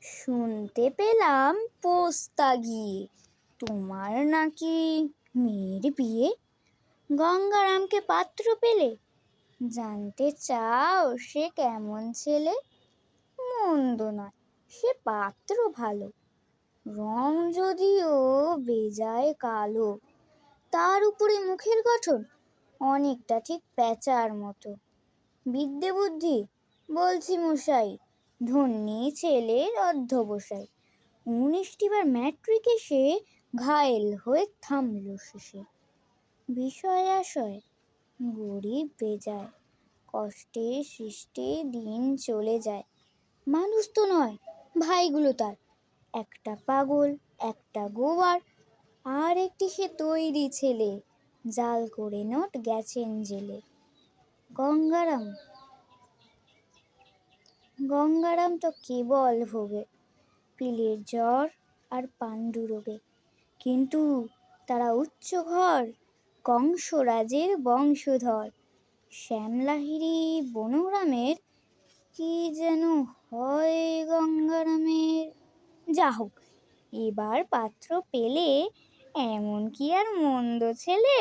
শুনতে পেলাম পোস্তা গিয়ে তোমার নাকি মেয়ের বিয়ে। গঙ্গারামকে পাত্র পেলে? জানতে চাও সে কেমন ছেলে? মন্দ নয়, সে পাত্র ভালো, রং যদিও বেজায় কালো। তার উপরে মুখের গঠন অনেকটা ঠিক প্যাঁচার মতো। বিদ্যে বুদ্ধি বলছি মশাই, ধন্যী ছেলের অধ্যবসায়। 19টি বার ম্যাট্রিক এসে ঘায়েল হয়ে থামল শেষে। বিষয় আশয় গরিব বেজায়, কষ্টে সৃষ্টে দিন চলে যায়। মানুষ তো নয় ভাইগুলো তার, একটা পাগল একটা গোয়ার, আর একটি সে তৈরি ছেলে, জাল করে নোট গেছেন জেলে। গঙ্গারাম তো কেবল ভোগে পিলের জ্বর আর পাণ্ডুরোগে, কিন্তু তারা উচ্চ ঘর, কংসরাজের বংশধর। শ্যামলাহিরি বনগ্রামের কি যেন হয় গঙ্গারামের। যা হোক, এবার পাত্র পেলে, এমন কি আর মন্দ ছেলে?